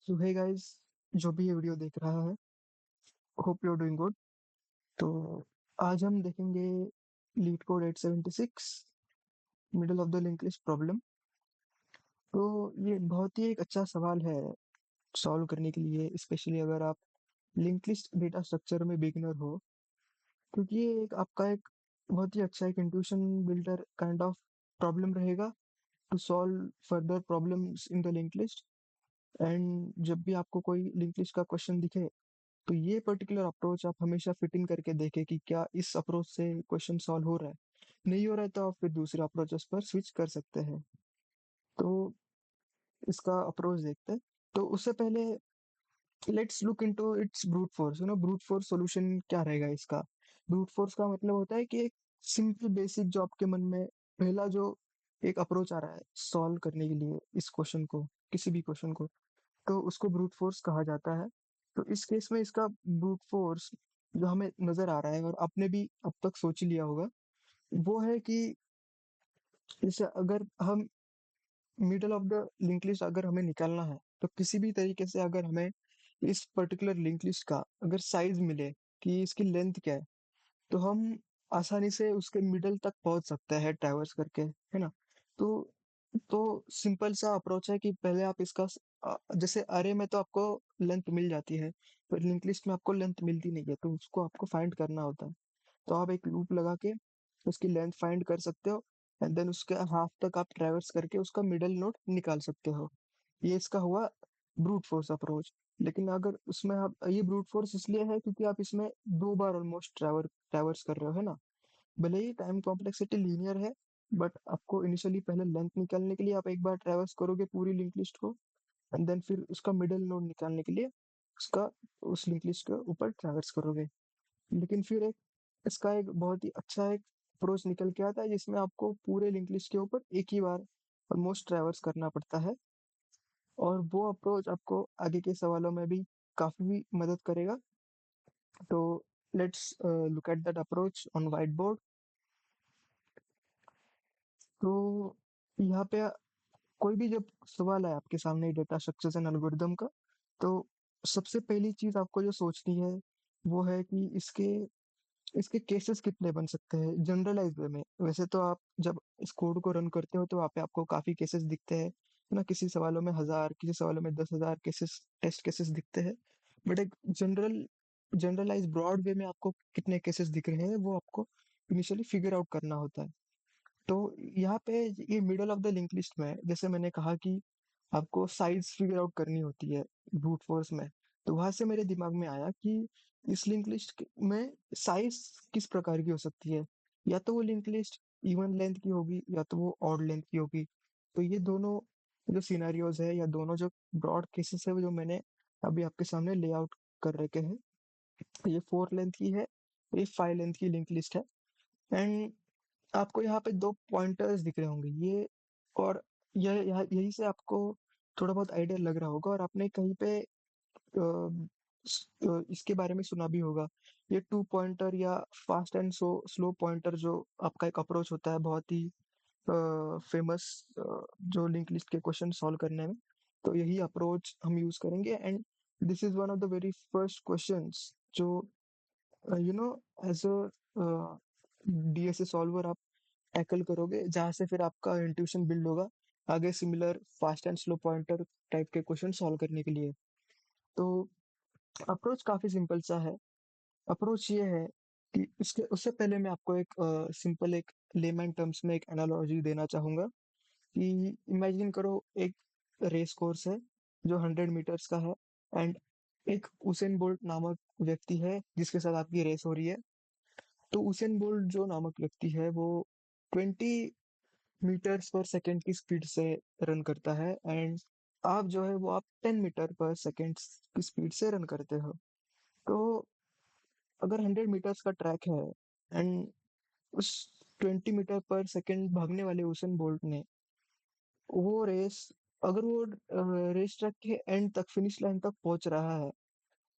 सो hey guys, जो भी ये वीडियो देख रहा है, hope you are doing good. तो आज हम देखेंगे LeetCode 876 middle of the link list problem. तो ये बहुत ही एक अच्छा सवाल है सॉल्व करने के लिए, स्पेशली अगर आप लिंक लिस्ट डेटा स्ट्रक्चर में बिगिनर हो, क्योंकि ये एक आपका एक बहुत ही अच्छा एक intuition builder kind of problem रहेगा to solve further problems in the link list. And जब भी आपको कोई लिंक लिस्ट का क्वेश्चन दिखे, तो ये पर्टिकुलर अप्रोच आप हमेशा फिट इन करके देखें कि क्या इस अप्रोच से क्वेश्चन सॉल्व हो रहा है। नहीं हो रहा है तो आप फिर दूसरे अप्रोचेस पर स्विच कर सकते हैं। तो इसका अप्रोच देखते हैं। तो उससे पहले let's look into its brute force. Brute force solution क्या रहेगा इसका। ब्रूट फोर्स का मतलब होता है कि एक सिंपल बेसिक जो आपके मन में पहला जो एक अप्रोच आ रहा है सॉल्व करने के लिए इस क्वेश्चन को, किसी भी क्वेश्चन को, तो उसको ब्रूट फोर्स कहा जाता है। तो इस केस में इसका ब्रूट फोर्स जो हमें नजर आ रहा है और आपने भी अब तक सोच ही लिया होगा, वो है कि जैसे अगर हम middle of the link list अगर हमें निकालना है, तो किसी भी तरीके से अगर हमें इस पर्टिकुलर लिंक लिस्ट का अगर साइज मिले कि इसकी लेंथ क्या है, तो हम आसानी से उसके मिडल तक पहुंच सकते हैं ट्रैवर्स करके, है ना। तो तो सिंपल सा अप्रोच है कि पहले आप इसका जैसे अरे में तो आपको लेंथ मिल जाती है, पर लिंक लिस्ट में आपको लेंथ मिलती नहीं है, तो उसको आपको फाइंड करना होता है। तो आप एक लूप लगा के उसकी लेंथ फाइंड कर सकते हो, एंड देन उसके हाफ तक आप ट्रैवर्स करके उसका मिडल नोड निकाल सकते हो। ये इसका हुआ ब्रूट फोर्स अप्रोच। लेकिन अगर उसमें आप ये ब्रूट फोर्स इसलिए है क्योंकि आप इसमें दो बार ऑलमोस्ट ट्रैवर्स कर रहे हो, है ना। भले ही टाइम कॉम्प्लेक्सिटी लीनियर है, बट आपको इनिशियली पहले लेंथ निकालने के लिए आप एक बार ट्रैवर्स करोगे पूरी लिंक लिस्ट को, एंड देन फिर उसका मिडल नोड निकालने के लिए उसका उस लिंक लिस्ट के ऊपर ट्रैवर्स करोगे। लेकिन फिर एक इसका एक बहुत ही अच्छा एक अप्रोच निकल के आता है जिसमें आपको पूरे लिंक लिस्ट के ऊपर एक ही बार ऑलमोस्ट ट्रैवर्स करना पड़ता है। और वो अप्रोच आपको आगे के सवालों में भी काफी मदद करेगा। तो let's look at that approach on white board. तो यहाँ पे कोई भी जब सवाल है आपके सामने डेटा स्ट्रक्चर्स एंड एल्गोरिदम का, तो सबसे पहली चीज आपको जो सोचनी है वो है कि इसके इसके केसेस कितने बन सकते हैं जनरलाइज वे में। वैसे तो आप जब इस कोड को रन करते हो तो वहाँ पे आपको काफी केसेस दिखते हैं, है ना। किसी सवालों में 1000, किसी सवालों में 10,000 केसेस, टेस्ट केसेस दिखते हैं। बट एक जनरलाइज ब्रॉड वे में आपको कितने केसेस दिख रहे हैं वो आपको इनिशियली फिगर आउट करना होता है। तो यहाँ पे ये middle of the link list में जैसे मैंने कहा कि आपको साइज फिगर आउट करनी होती है ब्रूट फोर्स में। तो वहां से मेरे दिमाग में आया कि इस लिंक लिस्ट में साइज किस प्रकार की हो सकती है। या तो वो लिंक लिस्ट इवन लेंथ की होगी या तो वो ऑड लेंथ की होगी। तो ये दोनों जो सिनेरियोज है या दोनों जो ब्रॉड केसेस है वो जो मैंने अभी आपके सामने लेआउट कर रखे हैं, ये 4 लेंथ की है, ये 5 लेंथ की लिंक लिस्ट है। एंड आपको यहाँ पे 2 पॉइंटर्स दिख रहे होंगे ये, और यही से आपको थोड़ा बहुत आइडिया लग रहा होगा, और आपने कहीं पे इसके बारे में सुना भी होगा। ये 2 पॉइंटर या फास्ट एंड स्लो पॉइंटर जो आपका एक अप्रोच होता है बहुत ही फेमस, जो लिंक लिस्ट के क्वेश्चन सॉल्व करने में। तो यही अप्रोच हम यूज करेंगे, and this is one of the very first questions जो you know as a DSA solver आप टैकल करोगे, जहाँ से फिर आपका इंट्यूशन बिल्ड होगा आगे similar fast and slow pointer type के क्वेश्चन सॉल्व करने के लिए। तो अप्रोच काफी सिंपल सा है। अप्रोच ये है कि इसके उससे पहले मैं आपको एक सिंपल एक लेमैन टर्म्स में एक एनालॉजी देना चाहूंगा कि इमेजिन करो एक रेस कोर्स है जो 100 मीटर्स का है, एंड एक उसेन बोल्ट नामक व्यक्ति है जिसके साथ आपकी रेस हो रही है। तो उसेन बोल्ट जो नामक व्यक्ति है वो 20 मीटर्स पर सेकेंड की स्पीड से रन करता है, एंड आप जो है वो आप 10 मीटर पर सेकेंड की स्पीड से रन करते हो। तो अगर 100 मीटर्स का ट्रैक है, एंड उस 20 मीटर पर सेकेंड भागने वाले उसेन बोल्ट ने वो रेस, अगर वो रेस ट्रैक के एंड तक, फिनिश लाइन तक पहुंच रहा है,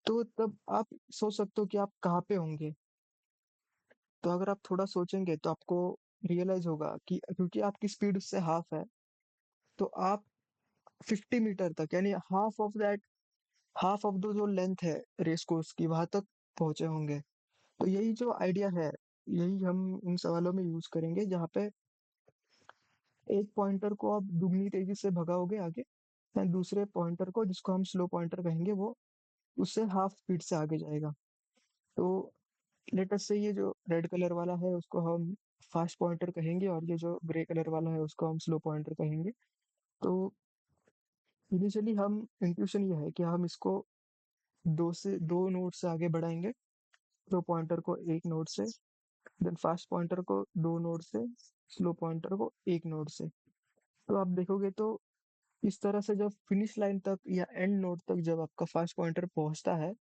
तो तब आप सोच सकते हो कि आप कहाँ पे होंगे। तो अगर आप थोड़ा सोचेंगे तो आपको रियलाइज होगा कि क्योंकि आपकी स्पीड उससे हाफ है, तो आप 50 मीटर तक, यानी half of that half of the जो लेंथ है रेस कोर्स की वहां तक पहुंचे होंगे। तो यही जो आइडिया है, यही हम इन सवालों में यूज करेंगे, जहाँ पे एक पॉइंटर को आप दुगनी तेजी से भगाओगे आगे, एंड दूसरे पॉइंटर को, जिसको हम स्लो पॉइंटर कहेंगे, वो उससे हाफ स्पीड से आगे जाएगा। तो लेट अस से ये जो रेड कलर वाला है उसको हम फास्ट पॉइंटर कहेंगे, और ये जो ग्रे कलर वाला है उसको हम स्लो पॉइंटर कहेंगे। तो इनिशियली हम इंट्यूशन ये है कि हम इसको दो नोड से आगे बढ़ाएंगे, स्लो पॉइंटर को एक नोड से, देन फास्ट पॉइंटर को दो नोड से, स्लो पॉइंटर को एक नोड से। तो आप देखोगे तो इस तरह से जब फिनिश लाइन तक या एंड नोड तक जब आपका फास्ट पॉइंटर पहुंचता है,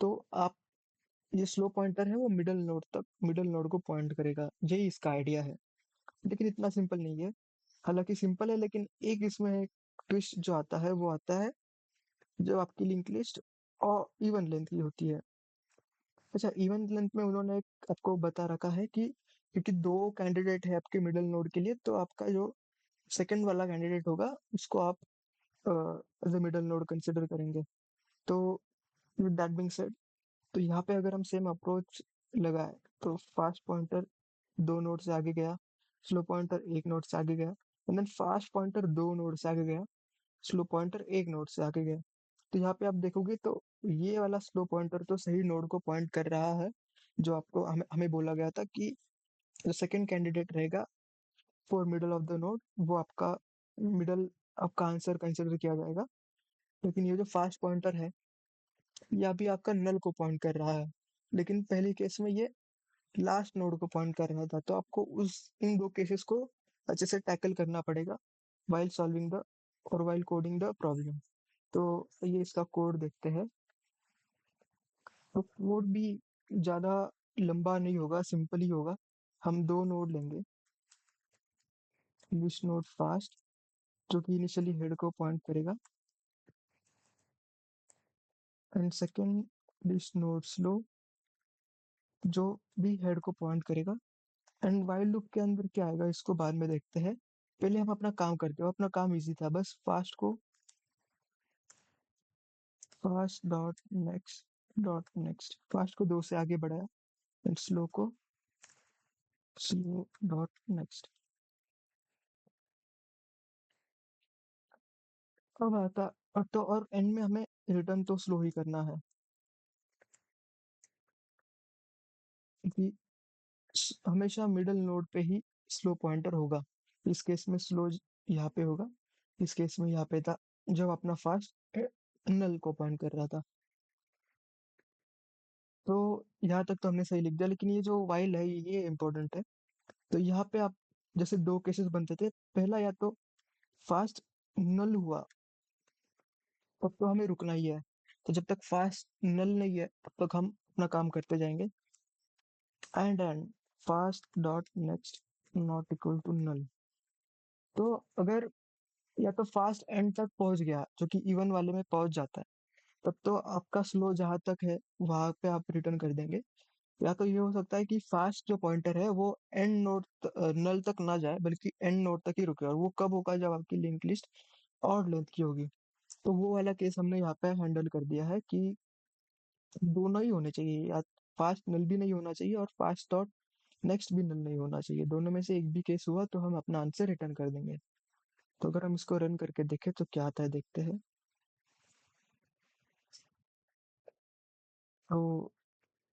तो आप ये स्लो पॉइंटर है वो मिडल नोड को पॉइंट करेगा। यही इसका आइडिया है, लेकिन इतना सिंपल नहीं है। हालांकि सिंपल है, लेकिन एक इसमें एक ट्विस्ट जो आता है वो आता है जब आपकी लिंक लिस्ट और इवन लेंथ की होती है। अच्छा, इवन लेंथ में उन्होंने एक आपको बता रखा है कि क्योंकि दो कैंडिडेट है आपके मिडल नोड के लिए, तो आपका जो सेकंड वाला कैंडिडेट होगा उसको आप as a middle node consider करेंगे। तो विद दैट बीइंग सेड, तो यहाँ पे अगर हम सेम अप्रोच लगाए, तो फास्ट पॉइंटर दो नोड से आगे गया, स्लो पॉइंटर एक नोड से आगे गया, एंड देन फास्ट पॉइंटर दो नोड से आगे गया, स्लो पॉइंटर एक नोड से आगे गया। तो यहाँ पे आप देखोगे तो ये वाला स्लो पॉइंटर तो सही नोड को पॉइंट कर रहा है, जो आपको हमें हमें बोला गया था कि जो सेकंड कैंडिडेट रहेगा for middle of the node, वो आपका मिडल आपका आंसर कंसिडर किया जाएगा। लेकिन ये जो फास्ट पॉइंटर है, ये अभी आपका नल को पॉइंट कर रहा है, लेकिन पहले केस में ये लास्ट नोड को पॉइंट कर रहा था। तो आपको उस इन दो केसेस को अच्छे से टैकल करना पड़ेगा वाइल सॉल्विंग द और वाइल कोडिंग द प्रॉब्लम। तो ये इसका कोड देखते हैं। तो कोड भी ज्यादा लंबा नहीं होगा, सिंपल ही होगा। हम दो नोड लेंगे, लिस्ट नोड फास्ट जो कि इनिशियली हेड को पॉइंट करेगा, and second list node slow जो भी हेड को पॉइंट करेगा। एंड वाइल लूप के अंदर क्या आएगा इसको बाद में देखते हैं, पहले हम अपना काम करते हैं। अपना काम इजी था, बस फास्ट फास्ट को दो से आगे बढ़ाया, एंड स्लो को स्लो डॉट नेक्स्ट। अब आता, और तो और एंड में हमें रिटर्न तो स्लो ही करना है, क्योंकि हमेशा मिडल नोड पे ही स्लो पॉइंटर होगा। इस केस में स्लो यहाँ पे होगा, इस केस में यहाँ पे था जब अपना फास्ट नल को पॉइंट कर रहा था। तो यहाँ तक तो हमने सही लिख दिया, लेकिन ये जो वाइल है ये इम्पोर्टेंट है। तो यहाँ पे आप जैसे दो केसेस बनते थे, पहला या तो फास्ट नल हुआ तब तो हमें रुकना ही है। तो जब तक फास्ट नल नहीं है तब तक हम अपना काम करते जाएंगे। And fast dot next not equal to null. तो अगर या तो फास्ट एंड तक पहुंच गया जो कि इवन वाले में पहुंच जाता है, तब तो आपका स्लो जहां तक है वहां पे आप रिटर्न कर देंगे। या तो ये हो सकता है कि फास्ट जो पॉइंटर है वो एंड नोड नल तक ना जाए, बल्कि एंड नोड तक ही रुके, और वो कब होगा जब आपकी लिंक लिस्ट और लेंथ की होगी। तो वो वाला केस हमने यहाँ पे हैंडल कर दिया है कि दोनों ही होने चाहिए, या फास्ट नल भी नहीं होना चाहिए और फास्ट डॉट नेक्स्ट भी नल नहीं होना चाहिए। दोनों में से एक भी केस हुआ तो हम अपना आंसर रिटर्न कर देंगे। तो अगर हम इसको रन करके देखें तो क्या आता है देखते हैं। तो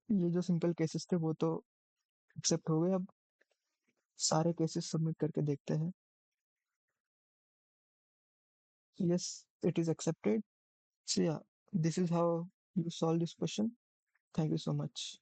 ये जो सिंपल केसेस थे वो तो एक्सेप्ट हो गए। अब सारे केसेस सबमिट करके देखते हैं। Yes, it is accepted. So yeah, this is how you solve this question. Thank you so much.